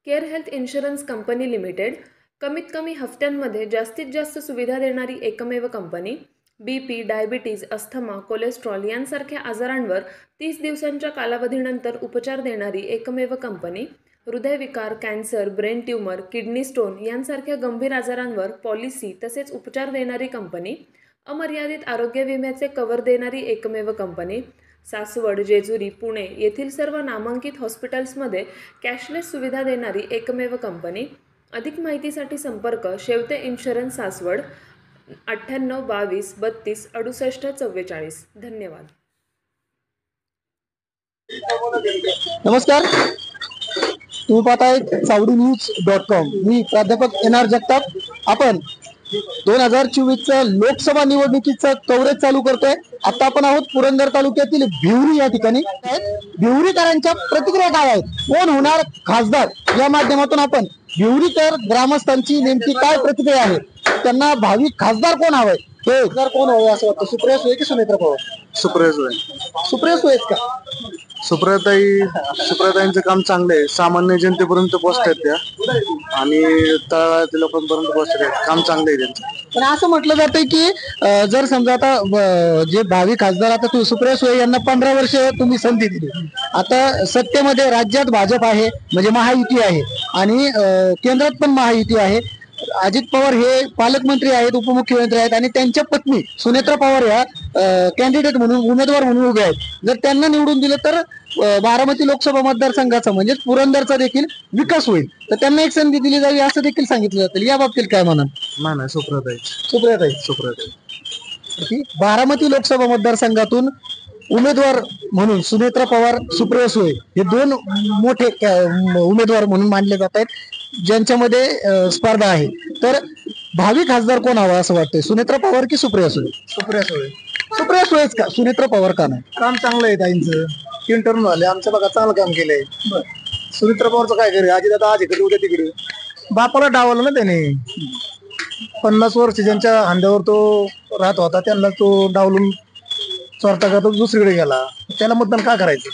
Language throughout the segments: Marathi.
Care health insurance company limited कमीत कमी हफ्त्यांमध्ये जास्तीत जास्त सुविधा देणारी एकमेव company. BP, diabetes, asthma, cholesterol यांसारख्या आजारांवर 30 दिवसांच्या कालावधीनंतर उपचार देणारी एकमेव कंपनी. हृदयविकार, cancer, brain tumour, kidney stone यांसारख्या गंभीर आजारांवर पॉलिसी तसेच उपचार देणारी कंपनी. अमर्यादित आरोग्य विम्याचे कव्हर देणारी एकमेव कंपनी. सासवड, जेजुरी, पुणे येथील सर्व नामांकित हॉस्पिटल्समध्ये कॅशलेस सुविधा देणारी एकमेव कंपनी. अधिक माहितीसाठी संपर्क शेवते इन्शुरन्स, सासवड, 98 22 32 68 44. धन्यवाद. नमस्कार, तुम्ही पाहताय चावडीन्यूज.com. मी प्राध्यापक NR जगताप. आपण 2024च्या लोकसभा निवडणुकीचं कव्हरेज चालू करतोय. आता आपण आहोत पुरंदर तालुक्यातील भिवरी या ठिकाणी. भिवरीकरांच्या प्रतिक्रिया काय आहेत, कोण होणार खासदार, या माध्यमातून आपण भिवरीकर ग्रामस्थांची नेमकी काय प्रतिक्रिया आहे, त्यांना भावी खासदार कोण हवंय, हे खासदार कोण हवं असं वाटतं, सुप्रिया सुळे की सुनेत्रा पवार? सुप्रिया सुळे. सुप्रिया सुळेच का? सुप्रियाताईंचं काम चांगलं आहे. सामान्य जनतेपर्यंत पोहोचतात त्या आणि तळागाळातील लोकांपर्यंत पोहोचतात. काम चांगलं आहे त्यांचं. पण असं म्हटलं जातंय की जर समजा आता जे भावी खासदार, आता सुप्रिया सुळे यांना 15 वर्ष तुम्ही संधी दिली, आता सत्तेमध्ये राज्यात भाजप आहे म्हणजे महायुती आहे आणि केंद्रात पण महायुती आहे. अजित पवार हे पालकमंत्री आहेत, उपमुख्यमंत्री आहेत आणि त्यांच्या पत्नी सुनेत्रा पवार या कॅन्डिडेट म्हणून, उमेदवार म्हणून उभे आहेत. जर त्यांना निवडून दिलं तर बारामती लोकसभा मतदारसंघाचा म्हणजेच पुरंदरचा देखील विकास होईल. तर त्यांना एक संधी दिली जावी असं देखील सांगितलं जातं. या बाबतीत काय म्हणाल? नाही, सुप्रियाताई बारामती लोकसभा मतदारसंघातून उमेदवार म्हणून सुनेत्रा पवार, सुप्रिया सुळे हे दोन मोठे उमेदवार म्हणून मानले जात आहेत, ज्यांच्यामध्ये स्पर्धा आहे. तर भावी खासदार कोण हवा असं वाटतंय, सुनेत्रा पवार की सुप्रिया सुळे? सुप्रिया सुळे. सुप्रिया सुळेच का? सुनेत्रा पवार का नाही? काम चांगलं आहे ताईंचं. 3 टर्म झाले, आमच्या भागात चांगलं काम केलंय. सुनेत्रा पवारचं काय करे, आजी दादा आज इकडे उद्या तिकडे. बापाला डावलं ना त्याने. 50 वर्ष ज्यांच्या खांद्यावर तो राहत होता त्यांना तो डावलून चोरता करता दुसरीकडे गेला. त्याला मतदान का करायचं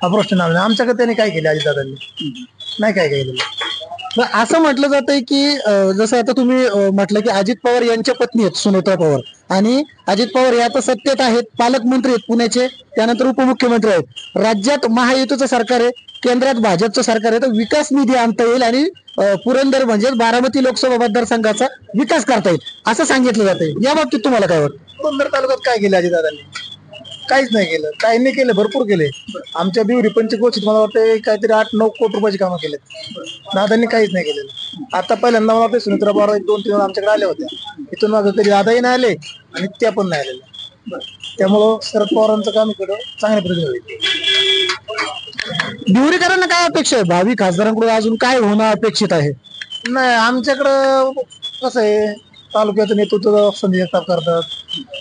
हा प्रश्न नाही. आमच्याकडे त्याने काय केले, अजित दादांनी नाही काय केलं. असं म्हटलं जातंय की जसं आता तुम्ही म्हटलं की अजित पवार यांच्या पत्नी आहेत सुनेत्रा पवार, आणि अजित पवार हे आता सत्तेत आहेत, पालकमंत्री आहेत पुण्याचे, त्यानंतर उपमुख्यमंत्री आहेत. राज्यात महायुतीचं सरकार आहे, केंद्रात भाजपचं सरकार आहे. तर विकास निधी आणता येईल आणि पुरंदर म्हणजे बारामती लोकसभा मतदारसंघाचा विकास करता येईल असं सांगितलं जातंय. या बाबतीत तुम्हाला काय वाटतं? पुरंदर तालुक्यात काय केलं अजितदादांनी? काहीच नाही केलं. काहींनी केलं, भरपूर केले. आमच्या भिवरी पंचक्रोशीत मला वाटतं काहीतरी 8-9 कोटी रुपयाची कामं केलेत. दादांनी काहीच नाही केलेलं. आता पहिल्यांदा मला वाटतं सुनेत्रा पवार 1-2-3 वेळा आमच्याकडे आल्या होत्या. इथून मागे कधी दादाही नाही आले आणि त्या पण नाही आलेल्या. त्यामुळं शरद पवारांचं काम इकडं चांगल्या पद्धतीने होईल. भिवरीकरांना काय अपेक्षा आहे, भावी खासदारांकडून अजून काय होणं अपेक्षित आहे? नाही, आमच्याकडं कसं आहे, तालुक्याचं नेतृत्व संजय जगताप करतात,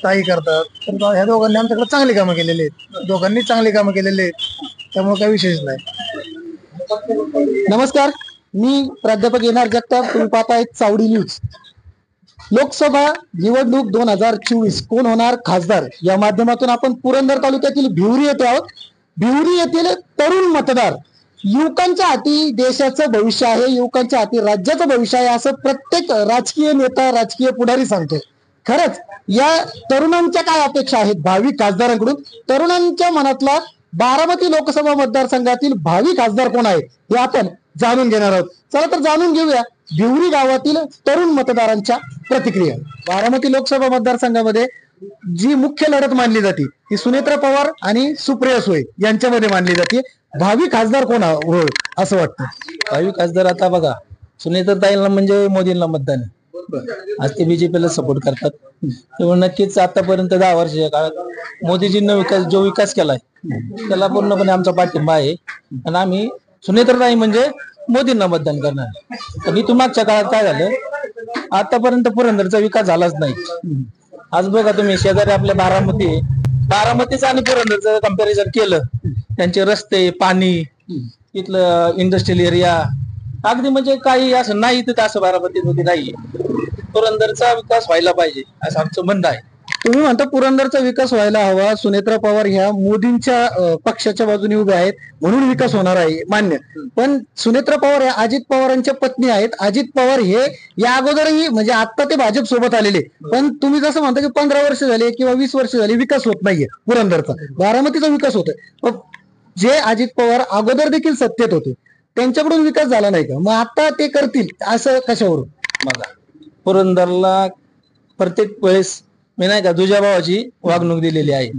ताई करतात. तर ह्या दोघांनी आमच्याकडे चांगली कामं केलेली आहेत. दोघांनी चांगली कामं केलेली आहेत, त्यामुळे काही विशेष नाही. नमस्कार, मी प्राध्यापक NR जगताप. तुम्ही पाहताय चावडी न्यूज. लोकसभा निवडणूक 2024 कोण होणार खासदार या माध्यमातून आपण पुरंदर तालुक्यातील भिवरी येथे आहोत. भिवरी येथील तरुण मतदार, युवकांच्या हाती देशाचं भविष्य आहे, युवकांच्या हाती राज्याचं भविष्य आहे असं प्रत्येक राजकीय नेता, राजकीय पुढारी सांगतोय. खरंच या तरुणांच्या काय अपेक्षा आहेत भावी खासदारांकडून? तरुणांच्या मनातला बारामती लोकसभा मतदारसंघातील भावी खासदार कोण आहे हे आपण जाणून घेणार आहोत. चला तर जाणून घेऊया भिवरी गावातील तरुण मतदारांच्या प्रतिक्रिया. बारामती लोकसभा मतदारसंघामध्ये जी मुख्य लढत मानली जाते ती सुनेत्रा पवार आणि सुप्रिया सुळे यांच्यामध्ये मानली जाते. भावी खासदार कोण होईल असं वाटतं? भावी खासदार आता बघा, सुनेत्राताईंना म्हणजे मोदींना मतदान आज ते बीजेपीला सपोर्ट करतात. त्यामुळे नक्कीच आतापर्यंत 10 वर्षाच्या काळात मोदीजींना जो विकास केलाय त्याला पूर्णपणे आमचा पाठिंबा आहे आणि आम्ही सुनेत्राताई म्हणजे मोदींना मतदान करणार. तर इथून मागच्या काळात काय झालं, आतापर्यंत पुरंदरचा विकास झालाच नाही. आज बघा तुम्ही शेजारी आपल्या बारामतीचं आणि पुरंदरचं कम्पॅरिझन केलं, त्यांचे रस्ते, पाणी, इथलं इंडस्ट्रियल एरिया अगदी म्हणजे काही असं नाही, तर असं बारामतीमध्ये नाहीये. पुरंदरचा विकास व्हायला पाहिजे असं आमचं म्हणणं आहे. तुम्ही म्हणता पुरंदरचा विकास व्हायला हवा, सुनेत्रा पवार ह्या मोदींच्या पक्षाच्या बाजूने उभ्या आहेत म्हणून विकास होणार आहे, मान्य. पण सुनेत्रा पवार या अजित पवारांच्या पत्नी आहेत. अजित पवार हे या अगोदरही म्हणजे आता ते भाजप सोबत आलेले, पण तुम्ही जसं म्हणता की 15 वर्ष झाले किंवा 20 वर्ष झाले विकास होत नाहीये पुरंदरचा, बारामतीचा विकास होतोय. पण जे अजित पवार अगोदर देखील सत्तेत होते त्यांच्याकडून विकास झाला नाही का? मग आता ते करतील असं कशावरून? बघा, पुरंदरला प्रत्येक वेळेस मी नाही का तुझ्या भावाची वागणूक दिलेली आहे.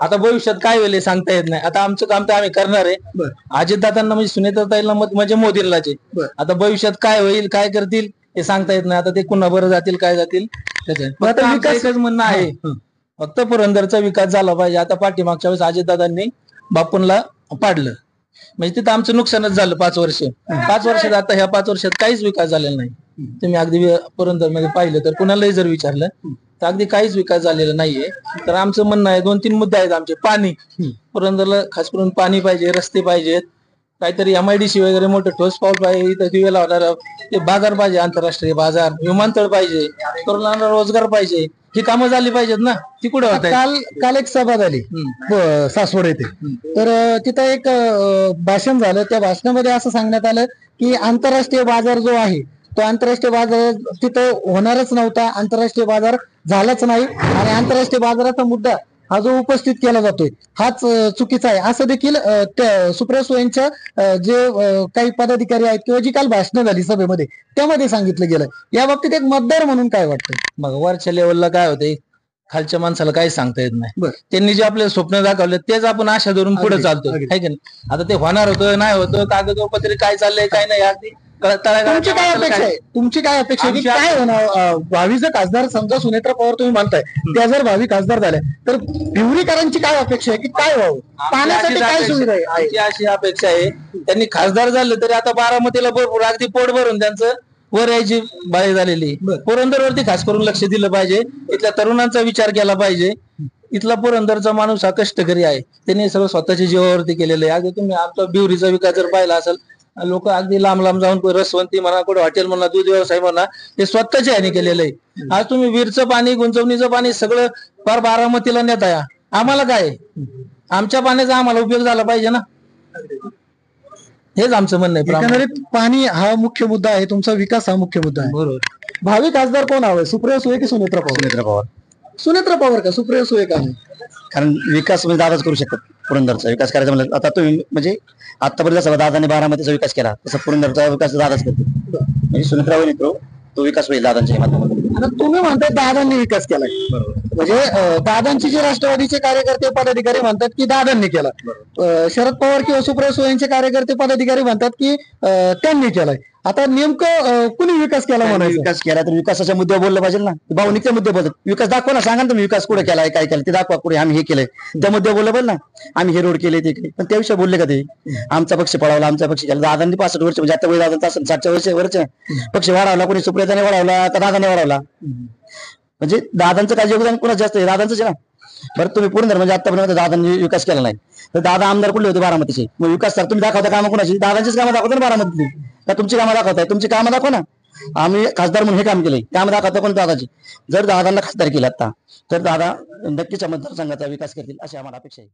आता भविष्यात काय होईल हे सांगता येत नाही. आता आमचं काम तर आम्ही करणार आहे. अजितदादांना म्हणजे सुनेत्राताईंना मत म्हणजे मोदींलाच आहे. आता भविष्यात काय होईल काय करतील हे सांगता येत नाही. आता ते कुणा बरं जातील काय जातील त्याच्यात. आता विकास म्हणणं आहे, फक्त पुरंदरचा विकास झाला पाहिजे. आता पाठीमागच्या वेळेस अजितदादांनी बापूंला पाडलं म्हणजे तिथं आमचं नुकसानच झालं 5 वर्ष. 5 वर्षात आता ह्या 5 वर्षात काहीच विकास झालेला नाही. तुम्ही अगदी पुरंदर मध्ये पाहिलं तर कुणालाही जर विचारलं तर अगदी काहीच विकास झालेला नाहीये. तर आमचं म्हणणं आहे 2-3 मुद्दे आहेत आमचे. पाणी, पुरंदरला खास करून पाणी पाहिजे, रस्ते पाहिजेत, काहीतरी MIDC वगैरे मोठं ठोस पाऊल पाहिजे, इथं दिवेला होणार ते बाजार पाहिजे, आंतरराष्ट्रीय बाजार, विमानतळ पाहिजे, तरुणांना रोजगार पाहिजे. ही कामं झाली पाहिजेत ना. ती कुठे होत? काल एक सभा झाली सासवड येथे, तर तिथं एक भाषण झालं. त्या भाषणामध्ये असं सांगण्यात आलं की आंतरराष्ट्रीय बाजार जो आहे तो आंतरराष्ट्रीय बाजार तिथं होणारच नव्हता, आंतरराष्ट्रीय बाजार झालाच नाही आणि आंतरराष्ट्रीय बाजाराचा मुद्दा हा जो उपस्थित केला जातोय हाच चुकीचा आहे असं देखील त्या सुप्रिया सुळेंच्या जे काही पदाधिकारी आहेत किंवा जी काल भाषणं झाली सभेमध्ये त्यामध्ये सांगितलं गेलं. या बाबतीत एक मतदार म्हणून काय वाटतं? मग वरच्या लेवलला काय होते, खालच्या माणसाला काही सांगता येत नाही. त्यांनी जे आपले स्वप्न दाखवले तेच आपण आशा धरून पुढे चालतो, आहे की नाही. आता ते होणार होतं नाही होतं, कागदोपत्री काय चाललंय काय नाही, अगदी तुमची काय अपेक्षा आहे? तुमची काय अपेक्षा आहे की काय होणार? भावी जर खासदार समजा सुनेत्रा पवार तुम्ही मानताय त्या जर भावी खासदार झाल्या तर भिवरीकरांची काय अपेक्षा आहे की काय व्हावं? पाण्यासाठी काय सुविधा आहे? आमची अशी अपेक्षा आहे त्यांनी खासदार झाले तरी आता बारामतीला भरपूर अगदी पोट भरून त्यांचं वर यायची बाळी झालेली. पुरंदरवरती खास करून लक्ष दिलं पाहिजे, इथल्या तरुणांचा विचार केला पाहिजे. इथला पुरंदरचा माणूस हा कष्टकरी आहे, त्यांनी सगळं स्वतःच्या जीवावरती केलेलं आहे. अगदी तुम्ही आमचा बिवरीचा विकास जर पाहिला असेल, लोक अगदी लांब लांब जाऊन रसवंती म्हणा, कुठे हॉटेल म्हणा, दूध व्यवसाय म्हणा, हे स्वतःच्या ह्याने केलेलं आहे. आज तुम्ही वीरचं पाणी, गुंजवणीचं पाणी सगळं फार बारामतीला नेताय. आम्हाला काय, आमच्या पाण्याचा आम्हाला उपयोग झाला पाहिजे ना, हेच आमचं म्हणणं आहे. एकंदरीत पाणी हा मुख्य मुद्दा आहे, तुमचा विकास हा मुख्य मुद्दा आहे. बरोबर. भावी खासदार कोण हवं? सुप्रिया सुळे की सुनेत्रा पवार? सुनेत्रा पवार. सुनेत्रा पवार का? सुप्रिया सुळे का नाही? कारण विकास म्हणजे दादाच करू शकतात. पुरंदरचा विकास करायचा म्हणलं आता तुम्ही म्हणजे आतापर्यंत जसं दादाने बारामतीचा विकास केला तसं पुरंदरचा विकास दादाच करतो. म्हणजे सुनेत्रा वहिनी तो विकास होईल दादांच्या माध्यमातून. आता तुम्ही म्हणताय दादांनी विकास केलाय, म्हणजे दादांची जे राष्ट्रवादीचे कार्यकर्ते पदाधिकारी म्हणतात की दादांनी केला, शरद पवार किंवा सुप्रिया सुळेंचे कार्यकर्ते पदाधिकारी म्हणतात की त्यांनी केलाय. आता नेमकं कुणी विकास केला म्हणायचं? विकास केला तर विकासाच्या मुद्द्यावर बोललं पाहिजे ना. भावनिकच्या मुद्द्यावर बोलतात. विकास दाखवा ना, सांगा ना तुम्ही विकास कुठे केलाय, काय केलं ते दाखवा. कुठे आम्ही हे केलंय त्या मुद्द्यावर बोललं पाहिजे ना. आम्ही हे रोड केले ते केले, पण त्याविषयी बोलले का ते? आमचा पक्ष पळावला, आमचा पक्ष केला. दादांनी 65 वर्ष म्हणजे आता दादा 60 वर्ष पक्ष वाढवला, कोणी सुप्रियाने वाढवला तर दादाने वाढवला. म्हणजे दादांचं काय योगदान कोणाचं जास्त आहे? दादांचंच आहे ना. बरं तुम्ही पुरंदर म्हणजे आतापर्यंत दादांनी विकास केला नाही तर दादा आमदार कुठले होते बारामतीचे? मग विकास तर तुम्ही दाखवता कामं कोणाची? दादांचीच कामं दाखवता ना बारामतीतली. का तुमची कामं दाखवताय? तुमची कामं दाखवा ना. आम्ही खासदार म्हणून हे काम केलंय, कामं दाखवता कोण? दादाची. जर दादांना खासदार केलं आता तर दादा नक्कीच मतदारसंघाचा विकास करतील अशी आम्हाला अपेक्षा आहे.